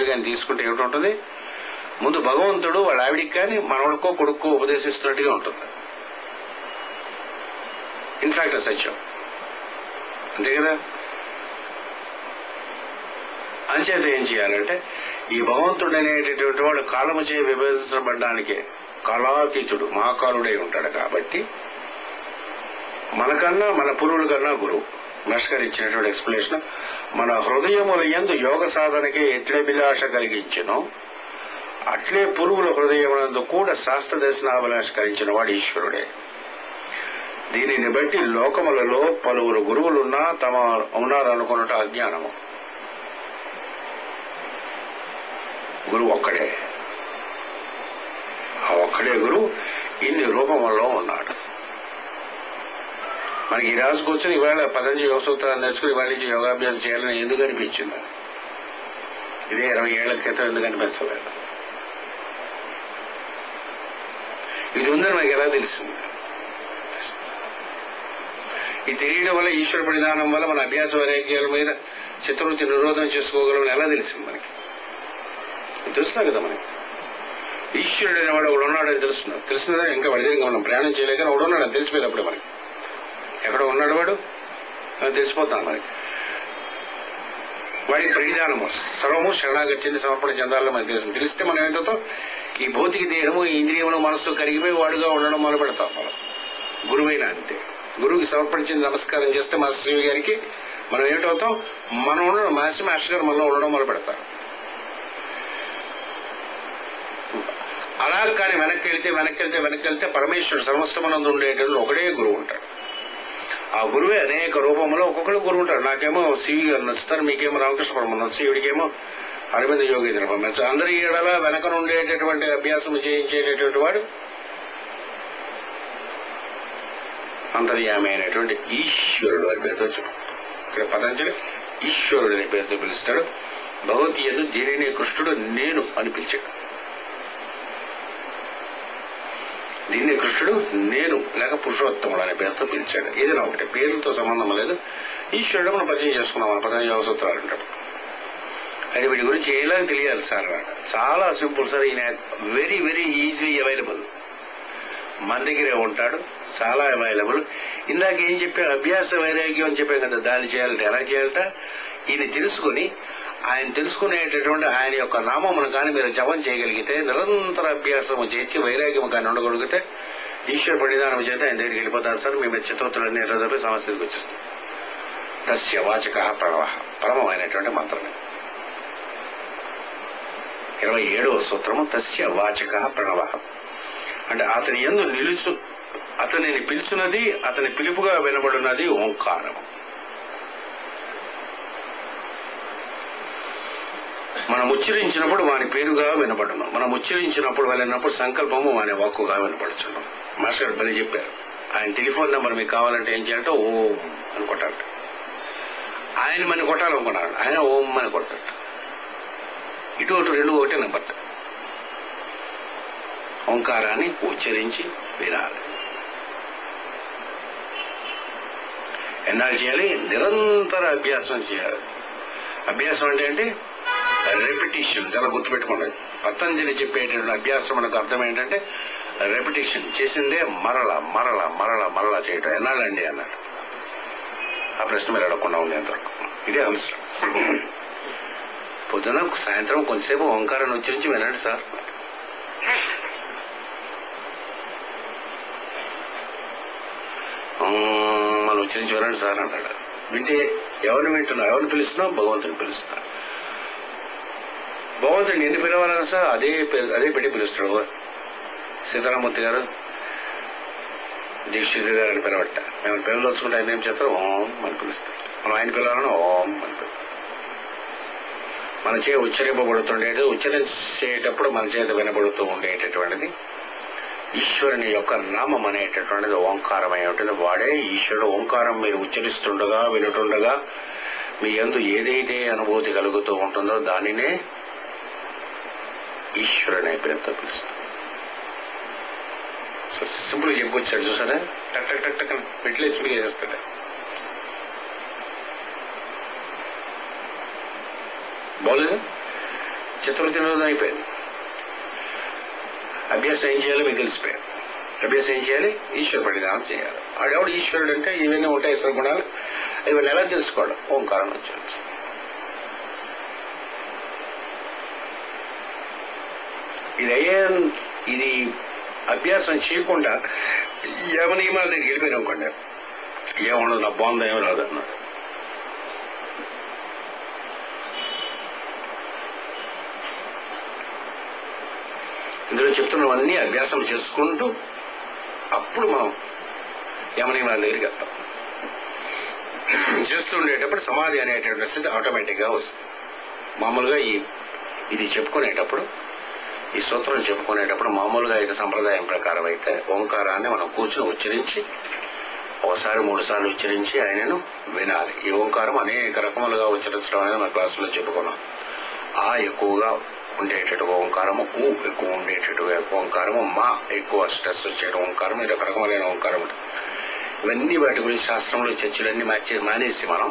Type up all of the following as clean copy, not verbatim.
కానీ తీసుకుంటే ఏమిటి ముందు భగవంతుడు వాళ్ళ ఆవిడికి కానీ మనవడికో కొడుక్కో ఉపదేశిస్తున్నట్టుగా ఉంటుంది. ఇన్ఫాక్ట్ సత్యం అంతే కదా. అంచేత ఏం చేయాలంటే ఈ భగవంతుడు అనేటటువంటి వాడు కాలము చే విభజించబడ్డానికే కాలాతీతుడు మహాకాలుడై ఉంటాడు. కాబట్టి మనకన్నా మన పురువుల కన్నా గురువు మహర్షి ఇచ్చినటువంటి ఎక్స్ప్లెనేషన్ మన హృదయముల యందు యోగ సాధనకే ఎట్లే అభిలాష కలిగించను అట్లే పురువుల హృదయములందు కూడా శాస్త్ర దర్శనాభిలాష కలిగించిన వాడు ఈశ్వరుడే. దీనిని బట్టి లోకములలో పలువురు గురువులున్నా తమ ఉన్నారనుకున్నట్టు అజ్ఞానము. గురువు ఒక్కడే, ఆ ఒక్కడే గురువు ఇన్ని రూపములలో ఉన్నాడు. మనకి ఈ రాజు కూర్చొని ఇవాళ పతంజలి యోగ సూత్రాలు నేర్చుకుని ఇవాళ నుంచి యోగాభ్యాసం చేయాలని ఎందుకు అనిపించింది? ఇదే 20 ఏళ్ల క్రితం ఎందుకు అనిపించలేదు? ఇది ఉందని మనకి ఎలా తెలిసింది? ఇది తెలియడం వల్ల ఈశ్వర పరిధానం వల్ల మన అభ్యాస వైరాగ్యాల మీద చిత్తవృత్తి నిరోధం చేసుకోగలం ఎలా తెలిసింది మనకి? తెలుస్తున్నా కదా మనకి ఈశ్వరుడు అనేవాడు ఒకడు ఉన్నాడని తెలుస్తున్నా. తెలిసినదా ఇంకా వాడి దగ్గర మనం ప్రయాణం చేయలేక ఒకడు ఉన్నాడని తెలిసిపోయింది. అప్పుడే మనకి ఎక్కడ ఉన్నాడు వాడు తెలిసిపోతాను. మనకి వాడి పరిధానము సర్వము శరణాగతి సమర్పణ చెందాలని మనకు తెలుస్తుంది. తెలిస్తే మనం ఏంటో ఈ భౌతిక దేహము ఈ ఇంద్రియములు మనస్సు కరిగిపోయి వాడుగా ఉండడం మొదలు పెడతాం. మనం గురువైనా అంతే. గురువుకి సమర్పించి నమస్కారం చేస్తే మాస్టర్ శ్రీ గారికి మనం ఏమిటవుతాం? మనం ఉండడం మాస్టర్ గారు మనలో ఉండడం మొదలు పెడతారు. అలా కానీ వెనక్కి వెళ్తే పరమేశ్వరుడు సమస్తమనందు ఉండేటప్పుడు ఒకడే గురువు ఉంటాడు. ఆ గురువే అనేక రూపంలో ఒక్కొక్కడు గురువు ఉంటాడు. నాకేమో సివి గారు నచ్చుతారు, మీకేమో రామకృష్ణ పరమ నచ్చు, ఈవిడికేమో అరవింద యోగేంద్ర పరమ. అందరి ఏడలా వెనక ఉండేటటువంటి అభ్యాసం చేయించేటటువంటి వాడు అంతర్యామి అయినటువంటి ఈశ్వరుడు అని పేరుతో ఇక్కడ పతంజలి ఈశ్వరుడు అనే పేరుతో పిలుస్తాడు. భగవద్గీత దీనినే కృష్ణుడు నేను అని పిలిచాడు. దీన్ని కృష్ణుడు నేను లేక పురుషోత్తముడు అనే పేరుతో పిలిచాడు. ఏదైనా ఒకటి పేరుతో సంబంధం లేదు. ఈశ్వరుడు మనం పరిచయం చేసుకున్నాం మన పతంజలి యోగ సూత్రాలు అంటాడు. అది వీటి గురించి ఎలా తెలియాలి సార్? చాలా సింపుల్ సార్. ఈయన వెరీ వెరీ ఈజీ అవైలబుల్, మన దగ్గరే ఉంటాడు, చాలా అవైలబుల్. ఇందాక ఏం చెప్పాం? అభ్యాస వైరాగ్యం అని చెప్పాం కదా. దాన్ని చేయాలంటే ఎలా చేయాలట? ఈయన తెలుసుకుని ఆయన తెలుసుకునేటటువంటి ఆయన యొక్క నామమును కానీ మీరు జపం చేయగలిగితే, నిరంతర అభ్యాసము చేసి వైరాగ్యము కానీ ఉండగలిగితే ఈశ్వర పరిధానం చేత ఆయన దగ్గరికి వెళ్ళిపోతారు సార్. మీ చిత్తవృత్తులన్నీ ఎర్రదపై సమస్యలకు వచ్చేస్తుంది. తస్య వాచక ప్రణవ పరమమైనటువంటి మంత్రమే 27వ సూత్రము. తస్య వాచక ప్రణవ అంటే అతని యందు అతనిని పిలుచున్నది, అతని పిలుపుగా వినబడినది ఓంకారము. మనం ఉచ్చరించినప్పుడు వాని పేరుగా వినబడను, మనం ఉచ్చరించినప్పుడు వెళ్ళినప్పుడు సంకల్పము వాని వాక్కుగా వినపడుచును. మాస్టర్ బలి చెప్పారు. ఆయన టెలిఫోన్ నెంబర్ మీకు కావాలంటే ఏం చేయాలంటే ఓం అని కొట్టాలి. ఆయన మన కొట్టాలనుకున్నాడు, ఆయన ఓం అని కొడతాడు. ఇటు రెండు ఒకటే నెంబర్. ఓంకారాన్ని ఉచ్చరించి వినాలి. ఎన్నాళ్ళు చేయాలి? నిరంతర అభ్యాసం చేయాలి. అభ్యాసం అంటే ఏంటి? రెపిటేషన్. చాలా గుర్తుపెట్టుకోండి. పతంజలి చెప్పేటటువంటి అభ్యాసం మనకు అర్థం ఏంటంటే రెపిటేషన్. చేసిందే మరలా చేయటం. ఎన్నాళ్ళండి అన్నాడు. ఆ ప్రశ్న మీరు అడగకుండా ఉండేంతవరకు ఇదే అవసరం. పొద్దున సాయంత్రం కొంతసేపు ఓంకారాన్ని ఉచ్చరించి వినండి సార్. మనం ఉచ్చరించి వినండి సార్ అన్నాడు. వింటే ఎవరిని వింటున్నావు? ఎవరిని పిలుస్తున్నావు? భగవంతుని పిలుస్తున్నా. భగవంతుడిని ఎన్ని పిలవాలన్నా సార్ అదే పెట్టి పిలుస్తాడు. సీతారామూర్తి గారు దీక్షిత్ గారు అని పిలవట్ట. మేము పిల్లలు వచ్చుకుంటే ఆయన ఏం చేస్తారు? ఓం అని పిలుస్తారు. మనం ఆయన పిలవాలని ఓం అని పిలుస్తాం. మన చేత ఉచ్చరింపబడుతుండేది, ఉచ్చరించేటప్పుడు మన చేత వినబడుతూ ఉండేటటువంటిది ఈశ్వరుని యొక్క నామం అనేటటువంటిది ఓంకారమై ఉంటుంది. వాడే ఈశ్వరుడు. ఓంకారం మీరు ఉచ్చరిస్తుండగా వినుటుండగా మీ యందు ఏదైతే అనుభూతి కలుగుతూ ఉంటుందో దానినే ఈశ్వరుని పేరుతో పిలుస్తాం. సో సింపుల్ చెప్పుకొచ్చాడు చూసారా? టక్ టక్ టక్ టక్ పెట్టలేసి మీకు చేస్తాడు. బాగోలేదు. చతుర్థి రోజు అయిపోయింది. అభ్యాసం ఏం చేయాలో మీకు తెలిసిపోయారు. అభ్యాసం ఏం చేయాలి? ఈశ్వర పరిధానం చేయాలి. ఆడెవడు ఈశ్వరుడు అంటే ఇవన్నీ ఉంటాయి సర్గుణాలు. ఇవన్నీ ఎలా తెలుసుకోవడం? ఓంకారం వచ్చి ఇది అభ్యాసం చేయకుండా యమనియమాల దగ్గరికి వెళ్ళిపోయినా అనుకోండి, ఏమన్నది నా బాగుందా ఏమి రాదు అన్నాడు. ఇందులో చెప్తున్నవన్నీ అభ్యాసం చేసుకుంటూ అప్పుడు మనం యమనియమాల దగ్గరికి వెళ్తాం. చేస్తుండేటప్పుడు సమాధి అనేటటువంటి స్థితి ఆటోమేటిక్గా వస్తుంది. మామూలుగా ఇది చెప్పుకునేటప్పుడు, ఈ సూత్రం చెప్పుకునేటప్పుడు మామూలుగా అయితే సంప్రదాయం ప్రకారం అయితే ఓంకారాన్ని మనం కూర్చుని ఉచ్చరించి ఒకసారి 3 సార్లు ఉచ్చరించి ఆయనను వినాలి. ఈ ఓంకారం అనేక రకములుగా ఉచ్చరించడం అనేది మన క్లాసులో చెప్పుకున్నాం. ఆ ఎక్కువగా ఉండేటట్టు ఓంకారము, ఊ ఎక్కువ ఉండేటట్టు ఓంకారము, మా ఎక్కువ స్ట్రెస్ వచ్చే ఓంకారం, ఇది రకరకమైన ఓంకారం ఉంటుంది. ఇవన్నీ వాటి గురించి శాస్త్రంలో చర్చలన్నీ మానేసి మనం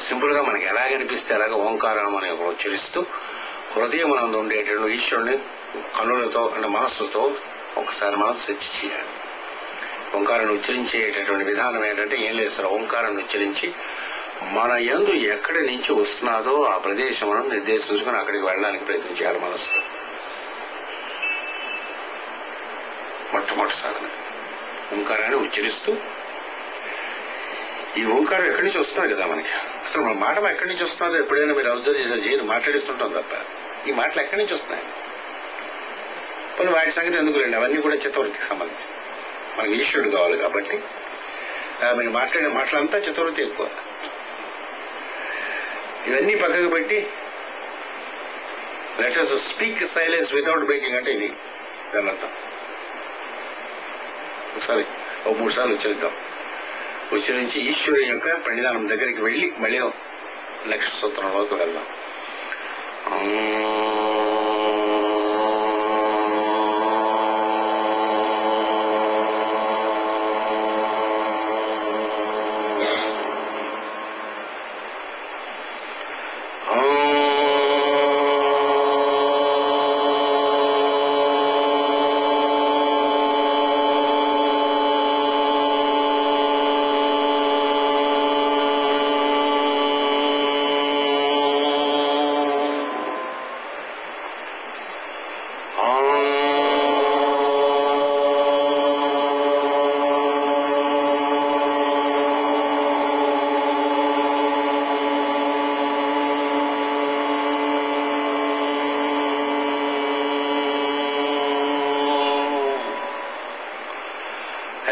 సింపుల్ గా మనకి ఎలాగనిపిస్తే అలాగే ఓంకారం మనం ఉచ్చరిస్తూ హృదయం నందు ఉండేటటువంటి ఈశ్వరుని కన్నులతో అంటే మనస్సుతో ఒకసారి మనం చర్చ చేయాలి. ఓంకారాన్ని ఉచ్చరించేటటువంటి విధానం ఏంటంటే ఏం లేదు సార్, ఓంకారాన్ని ఉచ్చరించి మన యందు ఎక్కడి నుంచి వస్తున్నాదో ఆ ప్రదేశం మనం నిర్దేశించుకుని అక్కడికి వెళ్ళడానికి ప్రయత్నం చేయాలి మనస్సుతో. మొట్టమొదటిసారి ఓంకారాన్ని ఉచ్చరిస్తూ, ఈ ఓంకారం ఎక్కడి నుంచి వస్తున్నారు కదా మనకి, అసలు మన మాట ఎక్కడి నుంచి వస్తున్నదో ఎప్పుడైనా మీరు అబ్జర్వ్ చేశారు? చేయను, మాట్లాడిస్తుంటాం తప్ప ఈ మాటలు ఎక్కడి నుంచి వస్తున్నాయి? కొన్ని వాటి సంగతి ఎందుకులేండి, అవన్నీ కూడా చతుర్థికి సంబంధించి. మనకి ఈశ్వరుడు కావాలి కాబట్టి మీరు మాట్లాడే మాటలంతా చతుర్థి ఎక్కువ. ఇవన్నీ పక్కకు పెట్టి let us speak silence without breaking అంటే ఇది దానంతా. సరే, 3 సార్లు ఉచ్చరిద్దాం. ఉచ్చరించి ఈశ్వరుని యొక్క ప్రణిధానం దగ్గరికి వెళ్ళి మళ్ళీ లక్ష్య సూత్రంలోకి వెళ్దాం.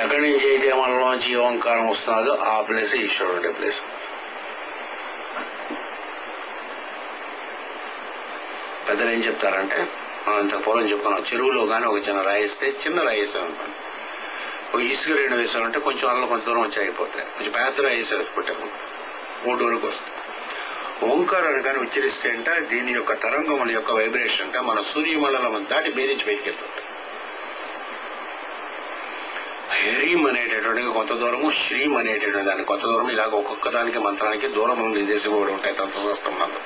ఎక్కడి నుంచి అయితే మనలోంచి ఓంకారం వస్తున్నదో ఆ ప్లేస్ ఈశ్వరుడు ఉండే ప్లేస్. పెద్దలు ఏం చెప్తారంటే, మనం ఇంత పూర్వం చెప్పుకున్నాం, చెరువులో కానీ ఒక చిన్న రాయిస్తే, చిన్న రాయిస్తాం అనుకోండి, ఒక ఇసుక 2 వేసామంటే కొంచెం అల్ల కొంచెం దూరం వచ్చి అయిపోతాయి. కొంచెం పెద్ద రాయిస్తారు పెట్టాము 3 వరకు వస్తుంది. ఓంకారాన్ని కానీ ఉచ్చరిస్తే అంటే దీని యొక్క తరంగముల యొక్క వైబ్రేషన్ అంటే మన సూర్యమండలం దాటి బేరించి బయటికి వెళ్తుంటాయి. హ్రీం అనేటటువంటి కొంత దూరము, శ్రీం అనేటటువంటి దానికి కొంత దూరం, ఇలాగ ఒక్కొక్క దానికి మంత్రానికి దూరం నిర్దేశించబడి ఉంటాయి తంత్రశాస్త్రం నందు.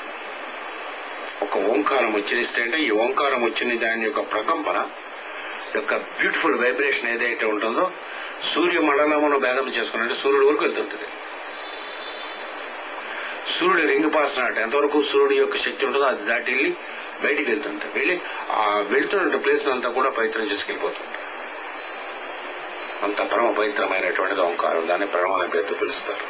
ఒక ఓంకారం ఉచ్చరిస్తే అంటే ఈ ఓంకారం వచ్చిన దాని యొక్క ప్రకంపన యొక్క బ్యూటిఫుల్ వైబ్రేషన్ ఏదైతే ఉంటుందో సూర్యమండలమును భేదం చేసుకున్నట్టు సూర్యుడి వరకు వెళ్తుంటుంది. సూర్యుడు రింగ్ పాసినట్టు ఎంతవరకు సూర్యుడి యొక్క శక్తి ఉంటుందో అది దాటి వెళ్ళి బయటికి వెళ్తుంటాయి. వెళ్ళి ఆ వెళ్తున్న ప్లేస్ అంతా కూడా పవిత్రం చేసుకెళ్ళిపోతుంటాయి. అంత పరమ పవిత్రమైనటువంటిది ఓంకారం. దాన్ని ప్రణవం పేరుతో పిలుస్తారు.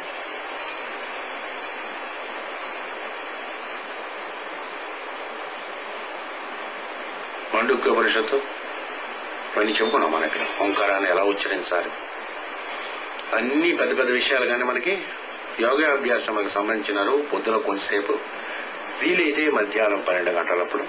మాండూక్య ఉపనిషత్తు ఇవన్నీ చెప్పుకున్నాం మనకి, ఓంకారాన్ని ఎలా ఉచ్చరించాలి, అన్ని పెద్ద పెద్ద విషయాలు. కానీ మనకి యోగాభ్యాసానికి సంబంధించినారు పొద్దున కొంతసేపు, వీలైతే మధ్యాహ్నం 12 గంటలప్పుడు